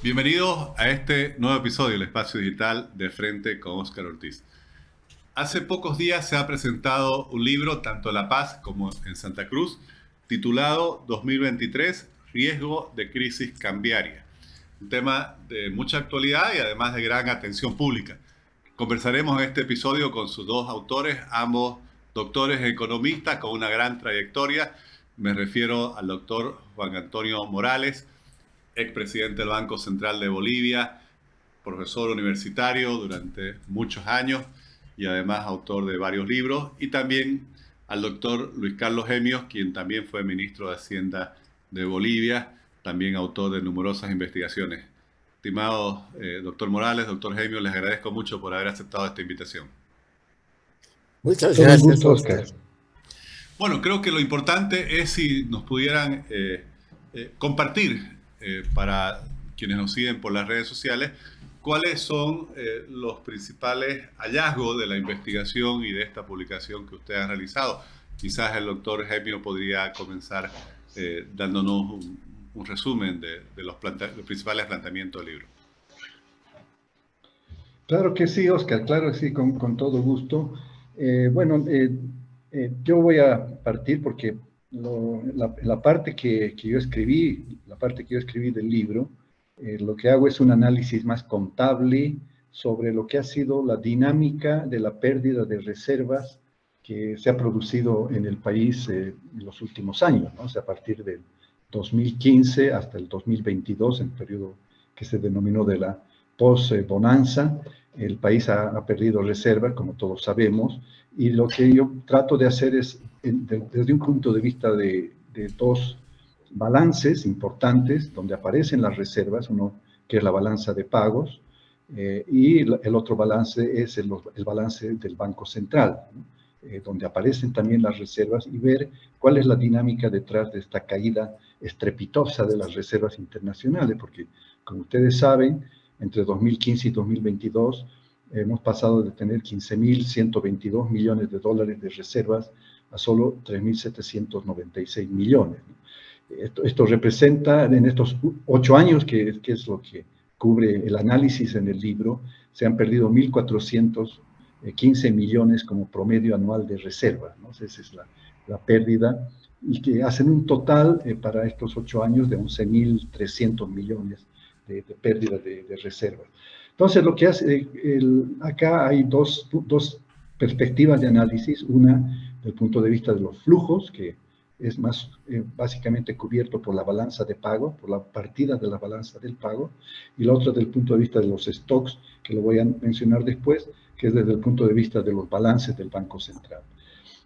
Bienvenidos a este nuevo episodio del Espacio Digital de Frente con Óscar Ortiz. Hace pocos días se ha presentado un libro, tanto en La Paz como en Santa Cruz, titulado 2023, Riesgo de Crisis Cambiaria. Un tema de mucha actualidad y además de gran atención pública. Conversaremos en este episodio con sus dos autores, ambos doctores economistas con una gran trayectoria. Me refiero al doctor Juan Antonio Morales, expresidente del Banco Central de Bolivia, profesor universitario durante muchos años y además autor de varios libros, y también al doctor Luis Carlos Gemios, quien también fue ministro de Hacienda de Bolivia, también autor de numerosas investigaciones. Estimado doctor Morales, doctor Gemios, les agradezco mucho por haber aceptado esta invitación. Muchas Todo un gracias, gusto, Oscar. Oscar. Bueno, creo que lo importante es si nos pudieran compartir para quienes nos siguen por las redes sociales cuáles son los principales hallazgos de la investigación y de esta publicación que usted ha realizado. Quizás el doctor Gemio podría comenzar dándonos un resumen de los principales planteamientos del libro. Claro que sí, Oscar, claro que sí, con todo gusto. Yo voy a partir porque la parte que yo escribí, la parte que yo escribí del libro, lo que hago es un análisis más contable sobre lo que ha sido la dinámica de la pérdida de reservas que se ha producido en el país en los últimos años, ¿no? O sea, a partir del 2015 hasta el 2022, el periodo que se denominó de la post-bonanza. El país ha perdido reservas, como todos sabemos, y lo que yo trato de hacer es, desde un punto de vista de dos balances importantes, donde aparecen las reservas, uno que es la balanza de pagos, y el otro balance es el balance del Banco Central, ¿no? Donde aparecen también las reservas, y ver cuál es la dinámica detrás de esta caída estrepitosa de las reservas internacionales, porque, como ustedes saben, entre 2015 y 2022 hemos pasado de tener 15.122 millones de dólares de reservas a solo 3.796 millones. Esto representa, en estos 8 años, que es lo que cubre el análisis en el libro, se han perdido 1.415 millones como promedio anual de reservas, ¿no? Esa es la pérdida, y que hacen un total para estos 8 años de 11.300 millones de pérdida de reservas. Entonces, lo que hace, acá hay dos perspectivas de análisis, una del punto de vista de los flujos, que es más básicamente cubierto por la balanza de pago, por la partida de la balanza del pago, y la otra del punto de vista de los stocks, que lo voy a mencionar después, que es desde el punto de vista de los balances del Banco Central.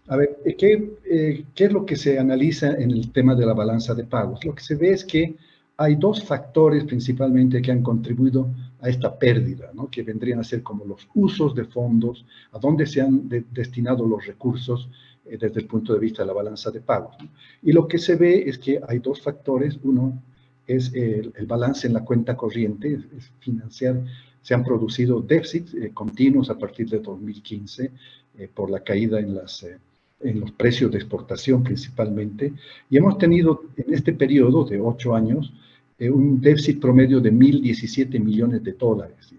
A ver, ¿qué es lo que se analiza en el tema de la balanza de pagos? Lo que se ve es que hay dos factores principalmente que han contribuido a esta pérdida, ¿no? Que vendrían a ser como los usos de fondos, a dónde se han destinado los recursos desde el punto de vista de la balanza de pagos, ¿no? Y lo que se ve es que hay dos factores. Uno es el balance en la cuenta corriente, es financiar. Se han producido déficits continuos a partir de 2015 por la caída en los precios de exportación principalmente, y hemos tenido en este periodo de 8 años un déficit promedio de 1.017 millones de dólares,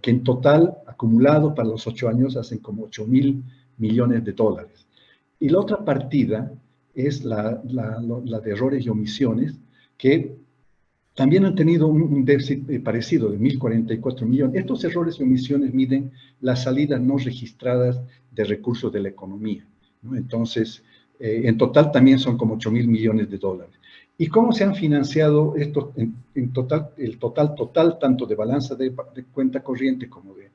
que en total, acumulado para los 8 años, hacen como 8.000 millones de dólares. Y la otra partida es la de errores y omisiones, que también han tenido un déficit parecido de 1.044 millones. Estos errores y omisiones miden las salidas no registradas de recursos de la economía, ¿no? Entonces, en total también son como 8.000 millones de dólares. ¿Y cómo se han financiado estos, el total, tanto de balanza de cuenta corriente como de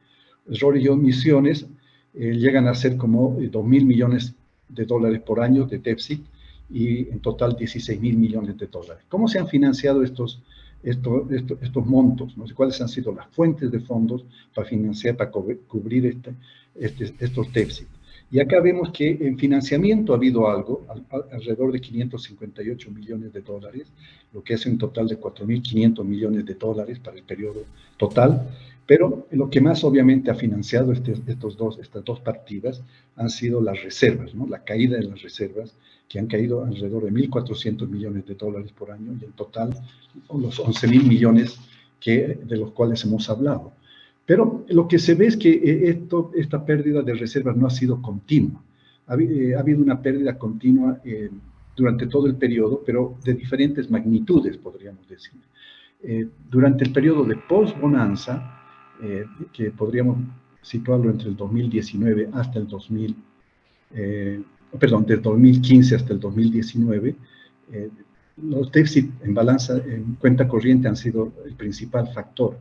errores y omisiones, llegan a ser como 2.000 millones de dólares por año de déficit, y en total 16.000 millones de dólares. ¿Cómo se han financiado estos montos? ¿No? ¿Cuáles han sido las fuentes de fondos para financiar, para cubrir estos déficits? Y acá vemos que en financiamiento ha habido algo, alrededor de 558 millones de dólares, lo que es un total de 4.500 millones de dólares para el periodo total. Pero lo que más obviamente ha financiado estas dos partidas han sido las reservas, ¿no? La caída de las reservas, que han caído alrededor de 1.400 millones de dólares por año, y en total los 11.000 millones de los cuales hemos hablado. Pero lo que se ve es que esta pérdida de reservas no ha sido continua. Ha habido una pérdida continua durante todo el periodo, pero de diferentes magnitudes, podríamos decir. Durante el periodo de post-bonanza, que podríamos situarlo entre el 2019 hasta el del 2015 hasta el 2019, los déficits en balanza, en cuenta corriente han sido el principal factor,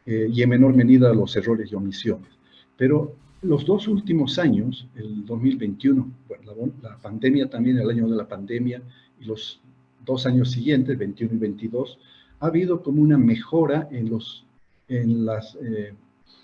y en menor medida los errores y omisiones. Pero los 2 últimos años, el 2021, bueno, la pandemia también, el año de la pandemia, y los 2 años siguientes, 21 y 22, ha habido como una mejora en las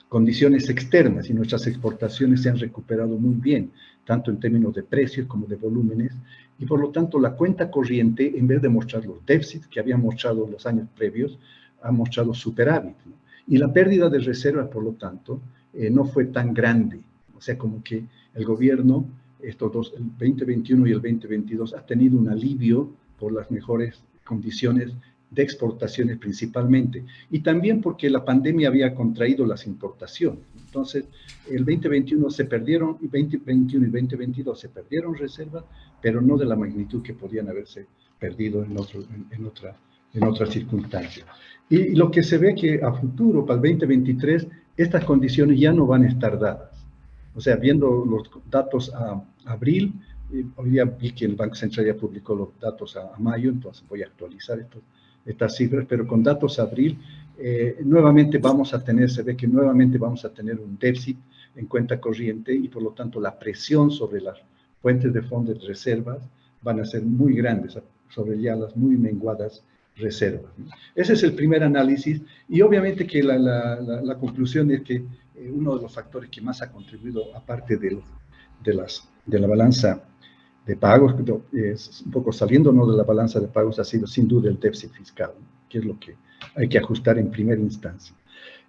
condiciones externas, y nuestras exportaciones se han recuperado muy bien, tanto en términos de precios como de volúmenes, y por lo tanto la cuenta corriente, en vez de mostrar los déficits que había mostrado en los años previos, ha mostrado superávit, ¿no? Y la pérdida de reservas, por lo tanto, no fue tan grande. O sea, como que el gobierno, estos dos, el 2021 y el 2022, ha tenido un alivio por las mejores condiciones de exportaciones principalmente, y también porque la pandemia había contraído las importaciones. Entonces, el 2021 se perdieron, y 2021 y 2022 se perdieron reservas, pero no de la magnitud que podían haberse perdido en otras circunstancias. Y lo que se ve que a futuro, para el 2023, estas condiciones ya no van a estar dadas. O sea, viendo los datos a abril, hoy día vi que el Banco Central ya publicó los datos a mayo, entonces voy a actualizar estas cifras, pero con datos a abril, nuevamente se ve que nuevamente vamos a tener un déficit en cuenta corriente, y por lo tanto la presión sobre las fuentes de fondos de reservas van a ser muy grandes, sobre ya las muy menguadas reservas, ¿no? Ese es el primer análisis, y obviamente que la conclusión es que uno de los factores que más ha contribuido, aparte de la balanza de pagos, es un poco saliéndonos de la balanza de pagos, ha sido sin duda el déficit fiscal, ¿no? Que es lo que hay que ajustar en primera instancia.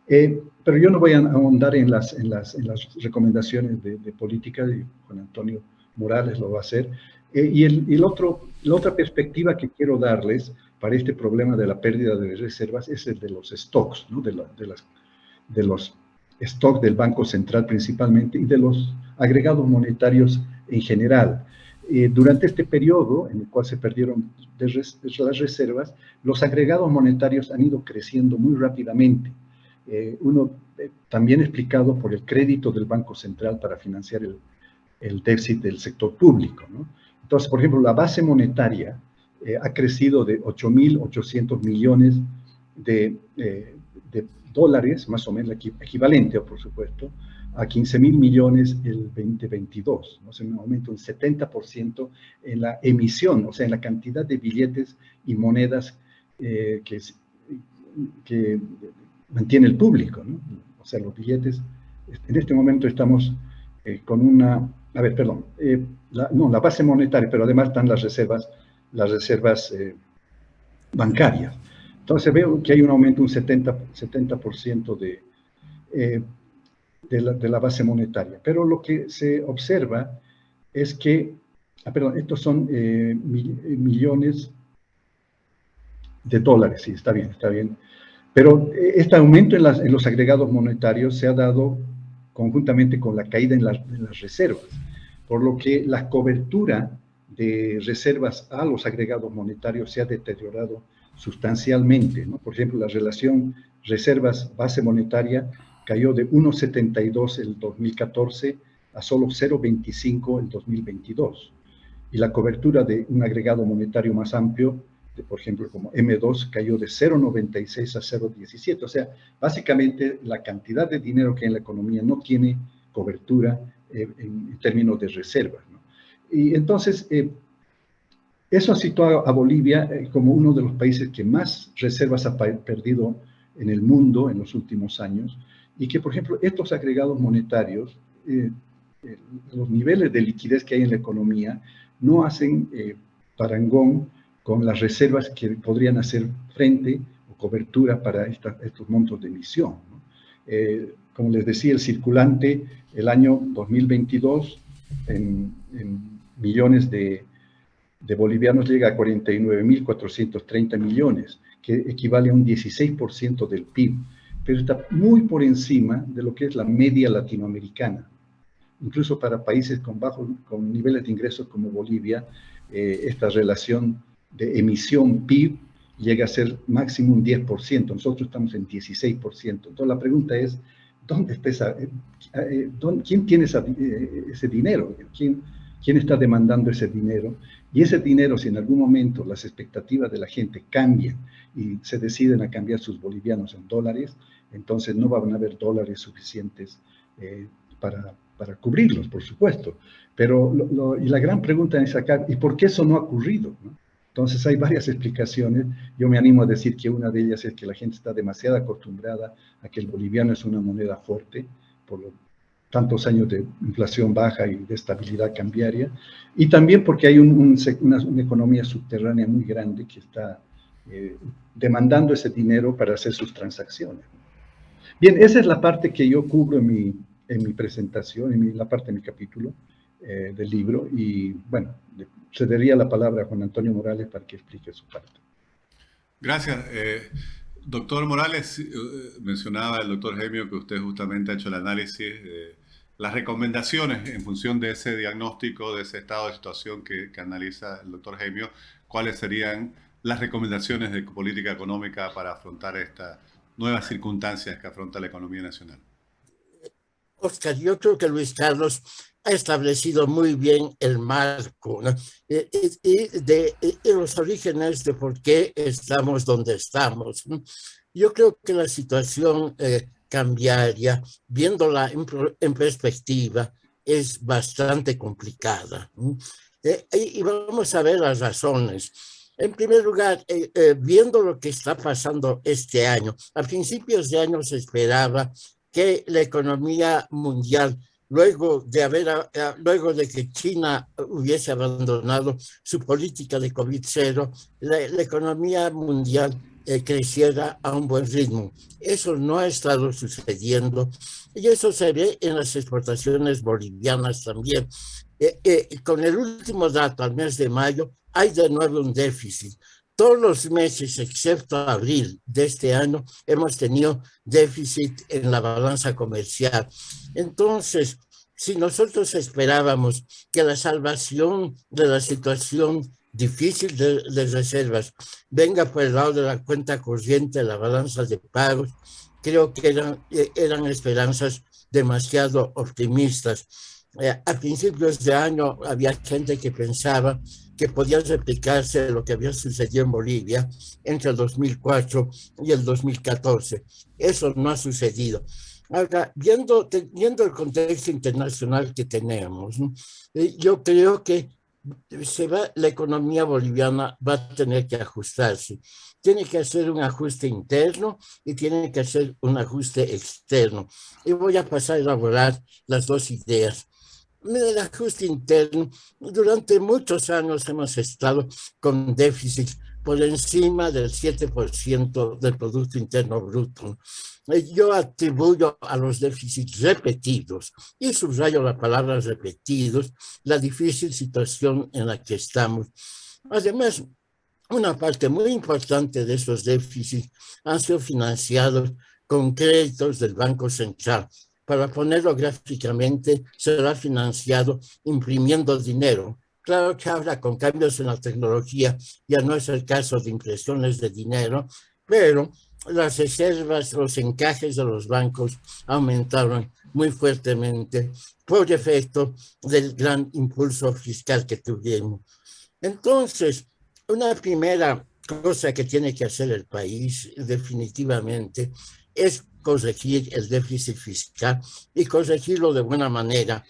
Pero yo no voy a ahondar en las recomendaciones de política, de Juan Antonio Morales lo va a hacer. La otra perspectiva que quiero darles para este problema de la pérdida de reservas es el de los stocks, ¿no? de los stocks del Banco Central principalmente, y de los agregados monetarios en general. Durante este periodo en el cual se perdieron las reservas, los agregados monetarios han ido creciendo muy rápidamente. También explicado por el crédito del Banco Central para financiar el déficit del sector público, ¿no? Entonces, por ejemplo, la base monetaria ha crecido de 8.800 millones de dólares, más o menos equivalente, por supuesto, a 15.000 millones el 2022, ¿no? O sea, un aumento de un 70% en la emisión, o sea, en la cantidad de billetes y monedas que mantiene el público, ¿no? O sea, los billetes, en este momento estamos con una, la base monetaria, pero además están las reservas bancarias. Entonces veo que hay un aumento de un 70% de la base monetaria. Pero lo que se observa es que, estos son millones de dólares, sí, está bien. Pero este aumento en los agregados monetarios se ha dado conjuntamente con la caída en las reservas, por lo que la cobertura de reservas a los agregados monetarios se ha deteriorado sustancialmente, ¿no? Por ejemplo, la relación reservas-base monetaria cayó de 1,72 en el 2014 a solo 0,25 en 2022. Y la cobertura de un agregado monetario más amplio, por ejemplo, como M2, cayó de 0,96 a 0,17. O sea, básicamente la cantidad de dinero que hay en la economía no tiene cobertura en términos de reservas, ¿no? Y entonces, eso ha situado a Bolivia como uno de los países que más reservas ha perdido en el mundo en los últimos años, y que, por ejemplo, estos agregados monetarios, los niveles de liquidez que hay en la economía, no hacen parangón con las reservas que podrían hacer frente o cobertura para estos montos de emisión, ¿no? Como les decía, el circulante el año 2022 en millones de bolivianos llega a 49.430 millones, que equivale a un 16% del PIB, pero está muy por encima de lo que es la media latinoamericana. Incluso para países con niveles de ingresos como Bolivia, esta relación de emisión PIB llega a ser máximo un 10%, nosotros estamos en 16%. Entonces la pregunta es, ¿dónde está ¿quién tiene ese dinero? ¿Quién está demandando ese dinero? Y ese dinero, si en algún momento las expectativas de la gente cambian y se deciden a cambiar sus bolivianos en dólares, entonces no van a haber dólares suficientes para cubrirlos, por supuesto. Pero y la gran pregunta es acá, ¿y por qué eso no ha ocurrido? ¿No? Entonces hay varias explicaciones. Yo me animo a decir que una de ellas es que la gente está demasiado acostumbrada a que el boliviano es una moneda fuerte, por tantos años de inflación baja y de estabilidad cambiaria, y también porque hay una economía subterránea muy grande que está demandando ese dinero para hacer sus transacciones. Bien, esa es la parte que yo cubro en mi presentación, en la parte de mi capítulo del libro, y bueno, cedería la palabra a Juan Antonio Morales para que explique su parte. Gracias. Doctor Morales, mencionaba el doctor Gemio que usted justamente ha hecho el análisis de las recomendaciones en función de ese diagnóstico, de ese estado de situación que analiza el doctor Gemio. ¿Cuáles serían las recomendaciones de política económica para afrontar estas nuevas circunstancias que afronta la economía nacional? Oscar, yo creo que Luis Carlos ha establecido muy bien el marco, ¿no? y los orígenes de por qué estamos donde estamos, ¿no? Yo creo que la situación cambiaria, viéndola en perspectiva, es bastante complicada, ¿no? Y vamos a ver las razones. En primer lugar, viendo lo que está pasando este año, a principios de año se esperaba que la economía mundial, luego de que China hubiese abandonado su política de COVID-0, la economía mundial creciera a un buen ritmo. Eso no ha estado sucediendo y eso se ve en las exportaciones bolivianas también. Con el último dato, al mes de mayo, hay de nuevo un déficit. Todos los meses, excepto abril de este año, hemos tenido déficit en la balanza comercial. Entonces, si nosotros esperábamos que la salvación de la situación difícil de reservas venga por el lado de la cuenta corriente, la balanza de pagos, creo que eran esperanzas demasiado optimistas. A principios de año había gente que pensaba que podía replicarse lo que había sucedido en Bolivia entre el 2004 y el 2014. Eso no ha sucedido. Ahora, viendo el contexto internacional que tenemos, ¿no? Yo creo que la economía boliviana va a tener que ajustarse. Tiene que hacer un ajuste interno y tiene que hacer un ajuste externo. Y voy a pasar a elaborar las dos ideas. El ajuste interno, durante muchos años hemos estado con déficit por encima del 7% del Producto Interno Bruto. Yo atribuyo a los déficits repetidos, y subrayo la palabra repetidos, la difícil situación en la que estamos. Además, una parte muy importante de esos déficits han sido financiados con créditos del Banco Central. Para ponerlo gráficamente, será financiado imprimiendo dinero. Claro que ahora con cambios en la tecnología ya no es el caso de impresiones de dinero, pero las reservas, los encajes de los bancos aumentaron muy fuertemente por efecto del gran impulso fiscal que tuvimos. Entonces, una primera cosa que tiene que hacer el país definitivamente es corregir el déficit fiscal y corregirlo de buena manera,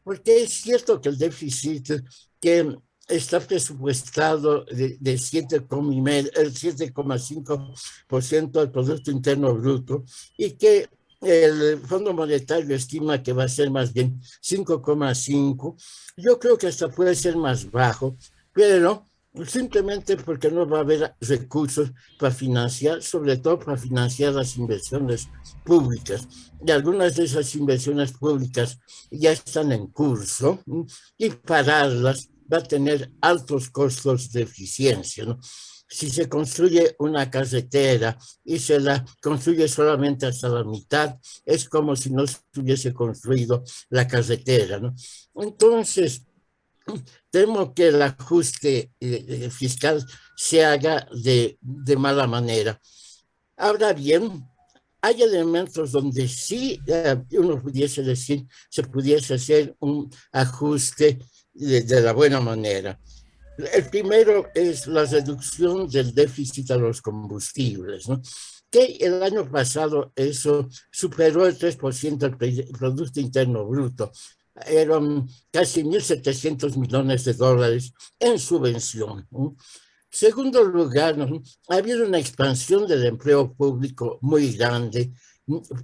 porque es cierto que el déficit que está presupuestado de 7,5% del Producto Interno Bruto y que el Fondo Monetario estima que va a ser más bien 5,5%, yo creo que hasta puede ser más bajo, pero simplemente porque no va a haber recursos para financiar, sobre todo para financiar las inversiones públicas. Y algunas de esas inversiones públicas ya están en curso, y pararlas va a tener altos costos de eficiencia, ¿no? si se construye una carretera y se la construye solamente hasta la mitad, es como si no se hubiese construido la carretera, ¿no? Entonces, temo que el ajuste fiscal se haga de mala manera. Ahora bien, hay elementos donde sí uno pudiese decir, se pudiese hacer un ajuste de la buena manera. El primero es la reducción del déficit a los combustibles, ¿no? Que el año pasado eso superó el 3% del Producto Interno Bruto. Eran casi 1.700 millones de dólares en subvención, ¿no? Segundo lugar, ¿no? Ha habido una expansión del empleo público muy grande.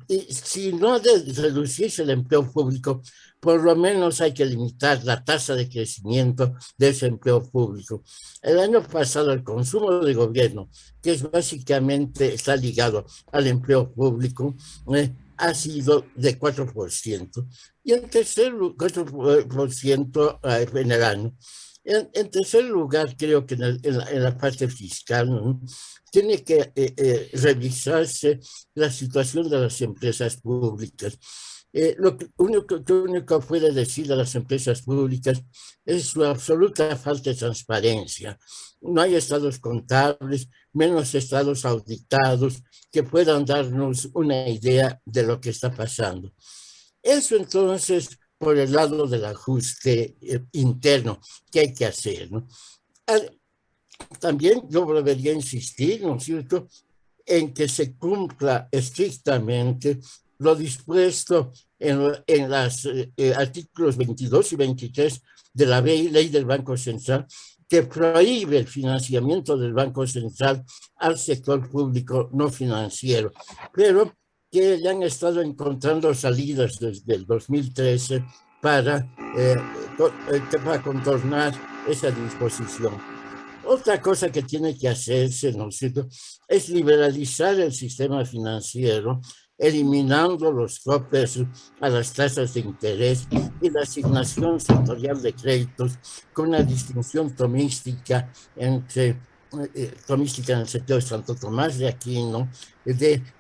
Y si no reducirse el empleo público, por lo menos hay que limitar la tasa de crecimiento de ese empleo público. El año pasado el consumo de gobierno, que es básicamente está ligado al empleo público, ha sido de 4%. Y en tercer lugar, 4% en el año. En tercer lugar, creo que en la parte fiscal, ¿no? Tiene que revisarse la situación de las empresas públicas. Lo único que puede decir a las empresas públicas es su absoluta falta de transparencia. No hay estados contables, menos estados auditados que puedan darnos una idea de lo que está pasando. Eso entonces por el lado del ajuste interno que hay que hacer, ¿no? También yo volvería a insistir, ¿no es cierto?, en que se cumpla estrictamente lo dispuesto en los artículos 22 y 23 de la ley del Banco Central, que prohíbe el financiamiento del Banco Central al sector público no financiero, pero que ya han estado encontrando salidas desde el 2013 para contornar esa disposición. Otra cosa que tiene que hacerse, ¿no es cierto?, es liberalizar el sistema financiero, eliminando los topes a las tasas de interés y la asignación sectorial de créditos con una distinción tomística tomística en el sentido de Santo Tomás de Aquino,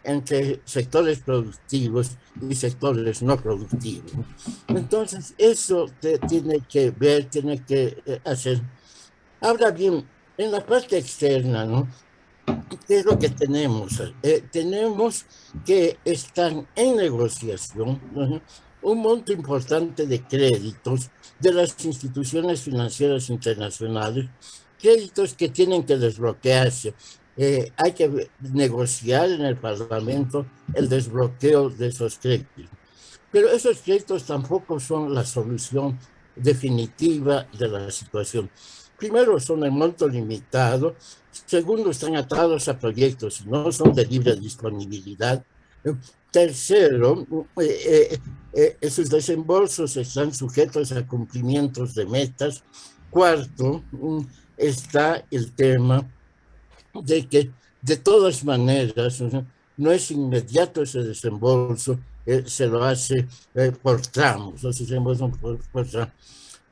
entre sectores productivos y sectores no productivos. Entonces, eso tiene que ver, tiene que hacer. Ahora bien, en la parte externa, ¿no?, ¿qué es lo que tenemos? Tenemos que están en negociación, ¿no?, un monto importante de créditos de las instituciones financieras internacionales, créditos que tienen que desbloquearse. Hay que negociar en el Parlamento el desbloqueo de esos créditos. Pero esos créditos tampoco son la solución definitiva de la situación. Primero, son de monto limitado. Segundo, están atados a proyectos y no son de libre disponibilidad. Tercero, esos desembolsos están sujetos a cumplimientos de metas. Cuarto, está el tema de que de todas maneras no es inmediato ese desembolso, se lo hace por tramos, los desembolsos por tramos.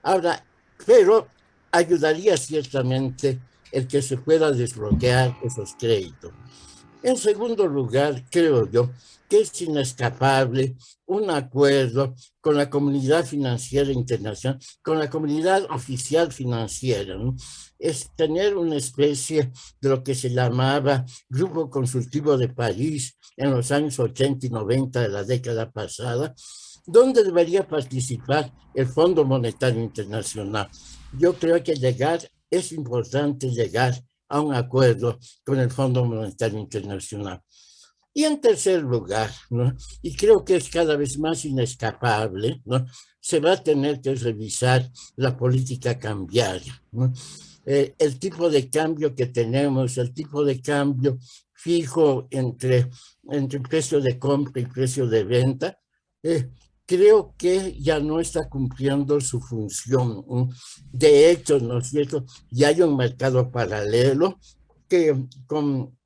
Ahora, pero ayudaría ciertamente el que se pueda desbloquear esos créditos. En segundo lugar, creo yo que es inescapable un acuerdo con la comunidad financiera internacional, con la comunidad oficial financiera, ¿no? Es tener una especie de lo que se llamaba Grupo Consultivo de París en los años 80 y 90 de la década pasada, donde debería participar el Fondo Monetario Internacional. Yo creo que es importante llegar a un acuerdo con el Fondo Monetario Internacional. Y en tercer lugar, ¿no?, y creo que es cada vez más inescapable, ¿no?, se va a tener que revisar la política cambiaria, ¿no? El tipo de cambio que tenemos, el tipo de cambio fijo entre precio de compra y precio de venta, creo que ya no está cumpliendo su función. De hecho, ¿no es cierto?, ya hay un mercado paralelo que con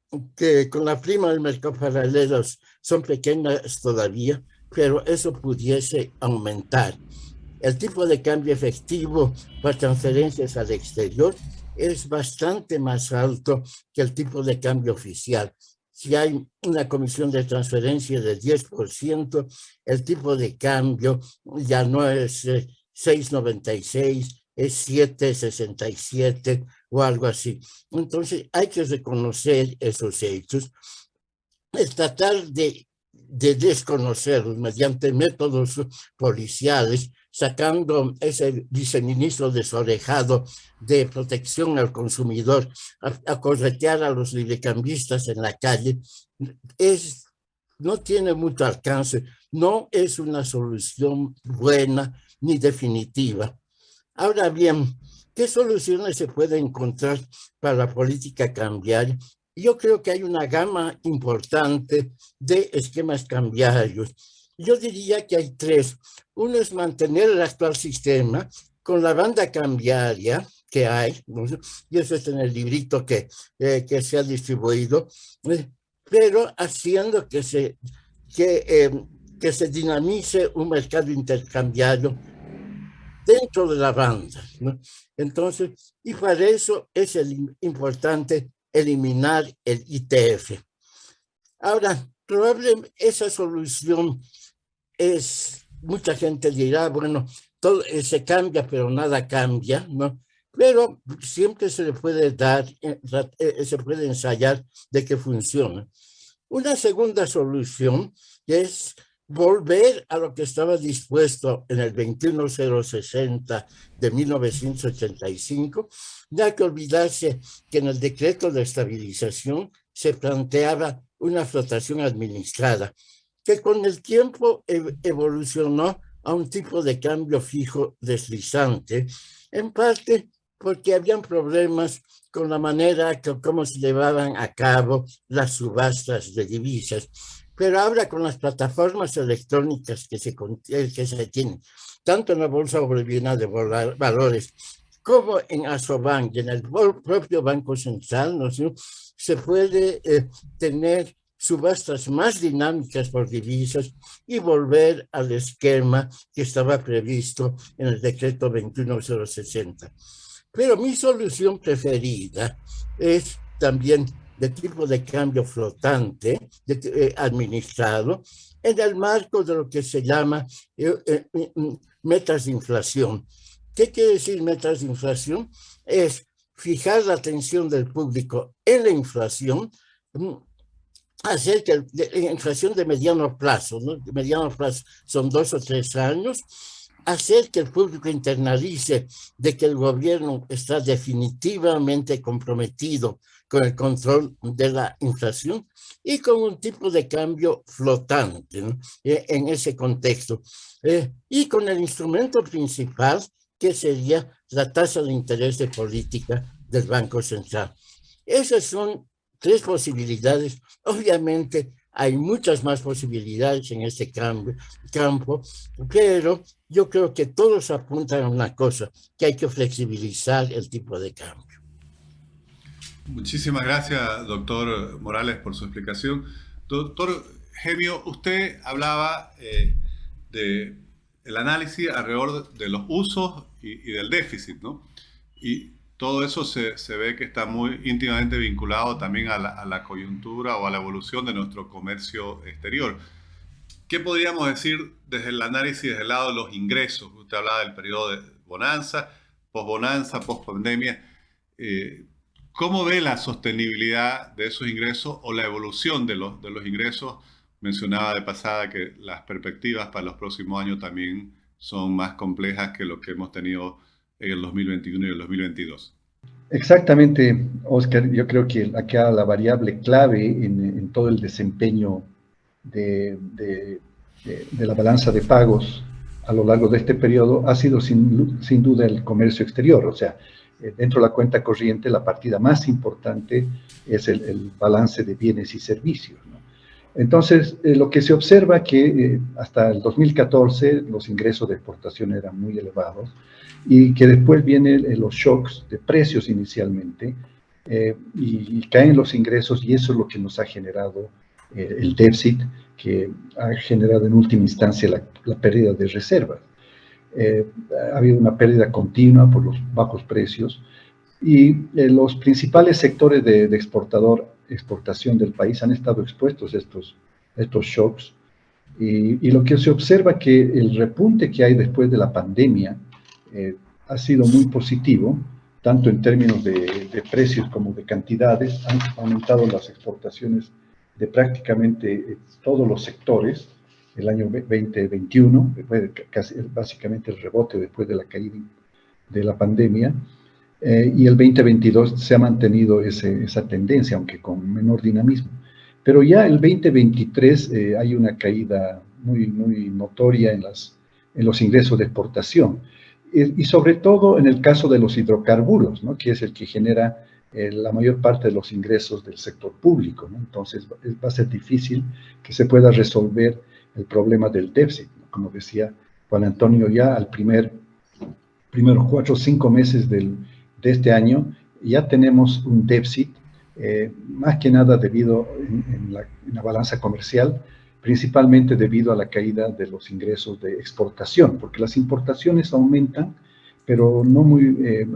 la prima del mercado paralelo son pequeñas todavía, pero eso pudiese aumentar. El tipo de cambio efectivo para transferencias al exterior es bastante más alto que el tipo de cambio oficial. Si hay una comisión de transferencia de 10%, el tipo de cambio ya no es 6,96, es 7,67 o algo así. Entonces hay que reconocer esos hechos. Es tratar de desconocerlos mediante métodos policiales, sacando ese viceministro desorejado de protección al consumidor a corretear a los librecambistas en la calle, no tiene mucho alcance, no es una solución buena ni definitiva. Ahora bien, ¿qué soluciones se pueden encontrar para la política cambiaria? Yo creo que hay una gama importante de esquemas cambiarios. Yo diría que hay tres. Uno es mantener el actual sistema con la banda cambiaria que hay, ¿no? Y eso es en el librito que se ha distribuido, pero haciendo que se dinamice un mercado intercambiario dentro de la banda, ¿no? Entonces, y para eso es importante eliminar el ITF. Ahora, probablemente esa solución mucha gente dirá, bueno, todo se cambia, pero nada cambia, ¿no? Pero siempre se le puede se puede ensayar de que funciona. Una segunda solución es volver a lo que estaba dispuesto en el 21060 de 1985, no hay que olvidarse que en el decreto de estabilización se planteaba una flotación administrada, que con el tiempo evolucionó a un tipo de cambio fijo deslizante, en parte porque habían problemas con la manera como se llevaban a cabo las subastas de divisas. Pero ahora con las plataformas electrónicas que se tienen, tanto en la Bolsa Boliviana de Valores como en Asobank y en el propio Banco Central, ¿no? Se puede tener subastas más dinámicas por divisas y volver al esquema que estaba previsto en el decreto 21060. Pero mi solución preferida es también de tipo de cambio flotante, administrado, en el marco de lo que se llama metas de inflación. ¿Qué quiere decir metas de inflación? Es fijar la atención del público en la inflación, hacer que la inflación de mediano plazo, ¿no? De mediano plazo son 2 o 3 años, hacer que el público internalice de que el gobierno está definitivamente comprometido con el control de la inflación y con un tipo de cambio flotante, ¿no? En ese contexto. Y con el instrumento principal, que sería la tasa de interés de política del Banco Central. Esas son 3 posibilidades. Obviamente hay muchas más posibilidades en este campo, pero yo creo que todos apuntan a una cosa, que hay que flexibilizar el tipo de cambio. Muchísimas gracias, doctor Morales, por su explicación. Doctor Gemio, usted hablaba del análisis alrededor de los usos y del déficit, ¿no? Y todo eso se ve que está muy íntimamente vinculado también a la coyuntura o a la evolución de nuestro comercio exterior. ¿Qué podríamos decir desde el análisis, desde el lado de los ingresos? Usted hablaba del periodo de bonanza, post-pandemia. ¿Cómo ve la sostenibilidad de esos ingresos o la evolución de los ingresos? Mencionaba de pasada que las perspectivas para los próximos años también son más complejas que lo que hemos tenido en el 2021 y el 2022. Exactamente, Oscar. Yo creo que acá la variable clave en todo el desempeño de la balanza de pagos a lo largo de este periodo ha sido sin duda el comercio exterior. O sea, dentro de la cuenta corriente, la partida más importante es el balance de bienes y servicios, ¿no? Entonces, lo que se observa que hasta el 2014 los ingresos de exportación eran muy elevados y que después vienen los shocks de precios inicialmente y caen los ingresos, y eso es lo que nos ha generado el déficit, que ha generado en última instancia la pérdida de reservas. Ha habido una pérdida continua por los bajos precios, Y los principales sectores de exportación del país han estado expuestos a estos shocks. Y lo que se observa que el repunte que hay después de la pandemia ha sido muy positivo, tanto en términos de precios como de cantidades. Han aumentado las exportaciones de prácticamente todos los sectores el año 2021, casi, básicamente el rebote después de la caída de la pandemia. Y el 2022 se ha mantenido esa tendencia, aunque con menor dinamismo. Pero ya el 2023 hay una caída muy notoria en los ingresos de exportación. Y sobre todo en el caso de los hidrocarburos, ¿no? Que es el que genera la mayor parte de los ingresos del sector público, ¿no? Entonces va a ser difícil que se pueda resolver el problema del déficit, ¿no? Como decía Juan Antonio, ya al primeros 4 o 5 meses de este año ya tenemos un déficit, más que nada debido en la balanza comercial, principalmente debido a la caída de los ingresos de exportación, porque las importaciones aumentan, pero no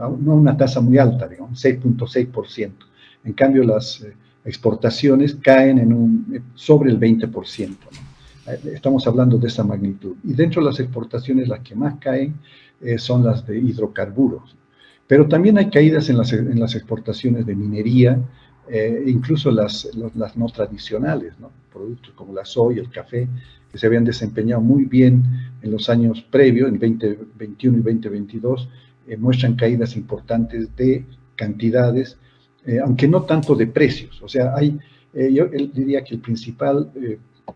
a una tasa muy alta, digamos, 6.6%. En cambio, las exportaciones caen sobre el 20%, ¿no? Estamos hablando de esa magnitud. Y dentro de las exportaciones, las que más caen son las de hidrocarburos. Pero también hay caídas en las exportaciones de minería, incluso las no tradicionales, ¿no? Productos como la soya, el café, que se habían desempeñado muy bien en los años previos, en 2021 y 2022, muestran caídas importantes de cantidades, aunque no tanto de precios. O sea, yo diría que el principal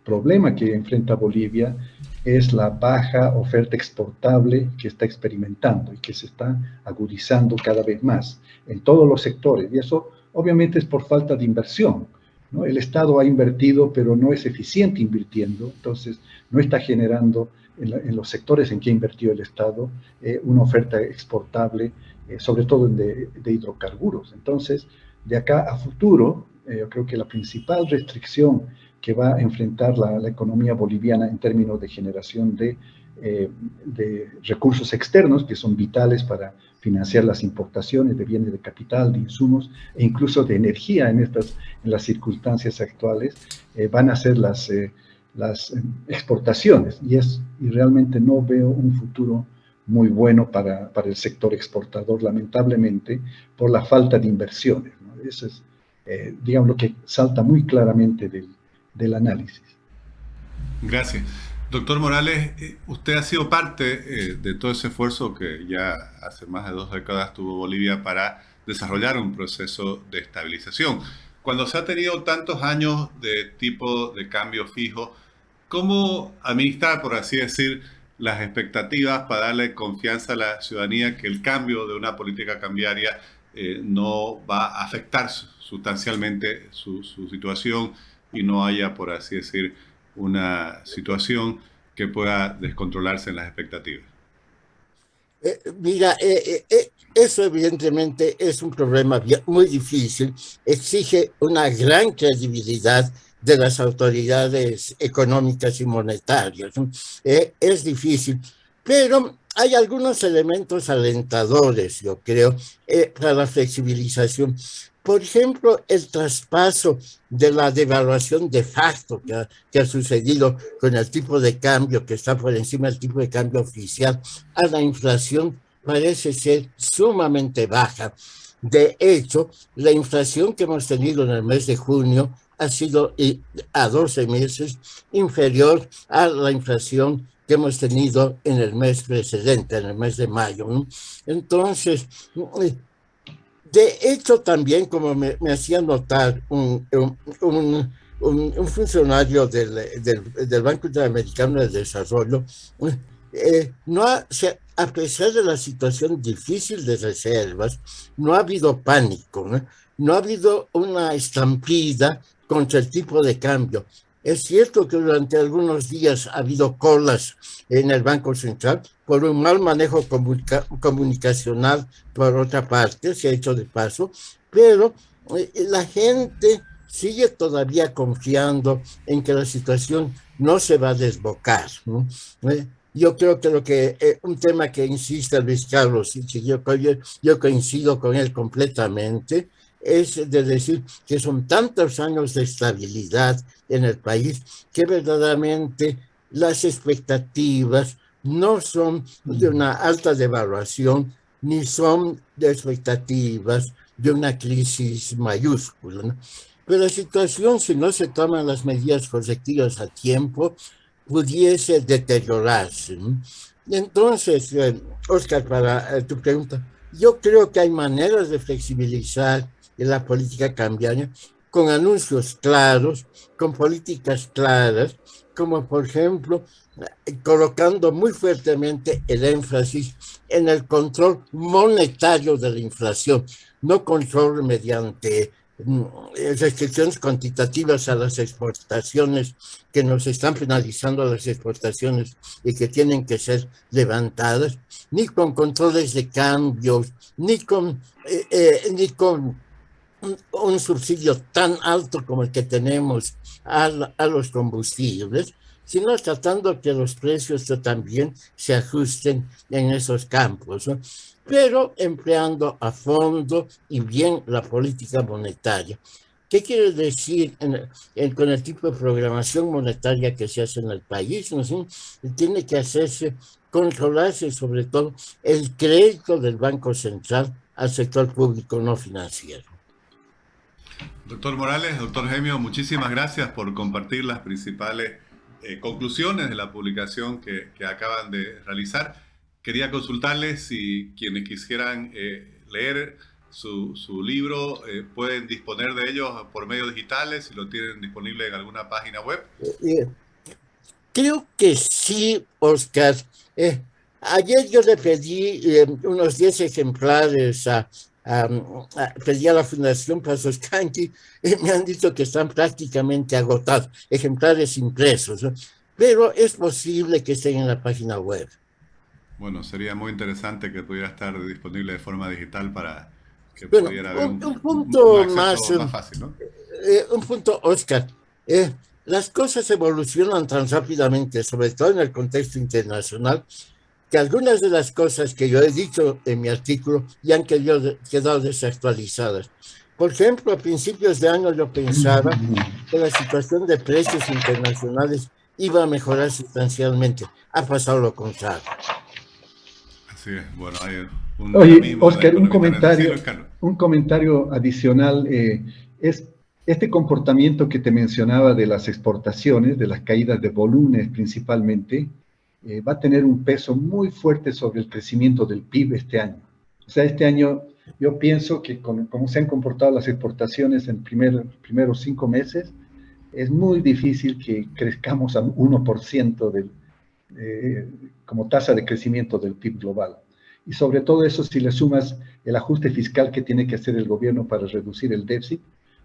problema que enfrenta Bolivia es la baja oferta exportable que está experimentando y que se está agudizando cada vez más en todos los sectores. Y eso obviamente es por falta de inversión, ¿no? El Estado ha invertido, pero no es eficiente invirtiendo, entonces no está generando en los sectores en que ha invertido el Estado una oferta exportable, sobre todo de hidrocarburos. Entonces, de acá a futuro, yo creo que la principal restricción que va a enfrentar la economía boliviana en términos de generación de recursos externos, que son vitales para financiar las importaciones de bienes de capital, de insumos e incluso de energía en las circunstancias actuales, van a ser las exportaciones. Y realmente no veo un futuro muy bueno para el sector exportador, lamentablemente, por la falta de inversiones, ¿no? Eso es, digamos, lo que salta muy claramente del análisis. Gracias. Doctor Morales, usted ha sido parte de todo ese esfuerzo que ya hace más de 2 décadas tuvo Bolivia para desarrollar un proceso de estabilización. Cuando se ha tenido tantos años de tipo de cambio fijo, ¿cómo administrar, por así decir, las expectativas para darle confianza a la ciudadanía que el cambio de una política cambiaria no va a afectar sustancialmente su situación y no haya, por así decir, una situación que pueda descontrolarse en las expectativas? Mira, eso evidentemente es un problema muy difícil, exige una gran credibilidad de las autoridades económicas y monetarias. Es difícil, pero hay algunos elementos alentadores, yo creo, para la flexibilización. Por ejemplo, el traspaso de la devaluación de facto que ha sucedido con el tipo de cambio que está por encima del tipo de cambio oficial a la inflación parece ser sumamente baja. De hecho, la inflación que hemos tenido en el mes de junio ha sido a 12 meses inferior a la inflación que hemos tenido en el mes precedente, en el mes de mayo, ¿no? Entonces, de hecho, también, como me hacía notar un funcionario del Banco Interamericano de Desarrollo, a pesar de la situación difícil de reservas, no ha habido pánico, ¿no? No ha habido una estampida contra el tipo de cambio. Es cierto que durante algunos días ha habido colas en el Banco Central por un mal manejo comunicacional, por otra parte, se ha hecho de paso, pero la gente sigue todavía confiando en que la situación no se va a desbocar, ¿no? Yo creo que un tema que insiste Luis Carlos y que yo coincido con él completamente, es de decir que son tantos años de estabilidad en el país que verdaderamente las expectativas no son de una alta devaluación ni son de expectativas de una crisis mayúscula, ¿no? Pero la situación, si no se toman las medidas correctivas a tiempo, pudiese deteriorarse, ¿no? Entonces, Oscar, para tu pregunta, yo creo que hay maneras de flexibilizar la política cambiaria con anuncios claros, con políticas claras, como por ejemplo, colocando muy fuertemente el énfasis en el control monetario de la inflación, no control mediante restricciones cuantitativas a las exportaciones que nos están penalizando a las exportaciones y que tienen que ser levantadas, ni con controles de cambios, ni con un subsidio tan alto como el que tenemos a los combustibles, sino tratando que los precios también se ajusten en esos campos, ¿no? Pero empleando a fondo y bien la política monetaria. ¿Qué quiere decir con el tipo de programación monetaria que se hace en el país? ¿No? ¿Sí? Tiene que controlarse sobre todo el crédito del Banco Central al sector público no financiero. Doctor Morales, doctor Gemio, muchísimas gracias por compartir las principales conclusiones de la publicación que acaban de realizar. Quería consultarles si quienes quisieran leer su libro pueden disponer de ellos por medios digitales, si lo tienen disponible en alguna página web. Creo que sí, Oscar. Ayer yo le pedí unos 10 ejemplares pedí a la Fundación Pazoscanqui y me han dicho que están prácticamente agotados, ejemplares impresos, ¿no? Pero es posible que estén en la página web. Bueno, sería muy interesante que pudiera estar disponible de forma digital para que pudiera haber un punto un acceso más fácil, ¿no? Un punto, Oscar. Las cosas evolucionan tan rápidamente, sobre todo en el contexto internacional, que algunas de las cosas que yo he dicho en mi artículo ya han quedado desactualizadas. Por ejemplo, a principios de año yo pensaba que la situación de precios internacionales iba a mejorar sustancialmente. Ha pasado lo contrario. Así es. Bueno, hay Oye, Oscar, un comentario adicional. Es este comportamiento que te mencionaba de las exportaciones, de las caídas de volúmenes principalmente, va a tener un peso muy fuerte sobre el crecimiento del PIB este año. O sea, este año yo pienso que como se han comportado las exportaciones en primeros 5 meses, es muy difícil que crezcamos al 1% como tasa de crecimiento del PIB global. Y sobre todo eso, si le sumas el ajuste fiscal que tiene que hacer el gobierno para reducir el déficit,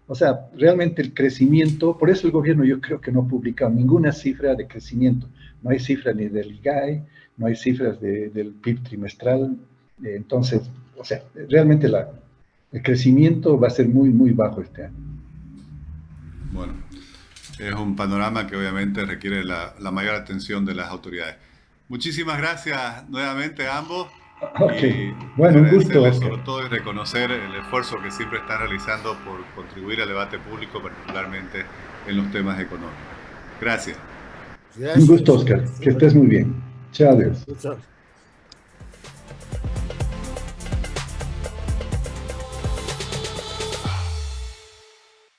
o sea, realmente el crecimiento, por eso el gobierno yo creo que no ha publicado ninguna cifra de crecimiento. No hay cifras ni del IGAE, no hay cifras del PIB trimestral. Entonces, o sea, realmente el crecimiento va a ser muy, muy bajo este año. Bueno, es un panorama que obviamente requiere la mayor atención de las autoridades. Muchísimas gracias nuevamente a ambos. Ok, y bueno, un gusto, Oscar. sobre todo y reconocer el esfuerzo que siempre están realizando por contribuir al debate público, particularmente en los temas económicos. Gracias. Un gusto, Oscar. Que estés muy bien. Chao, adiós.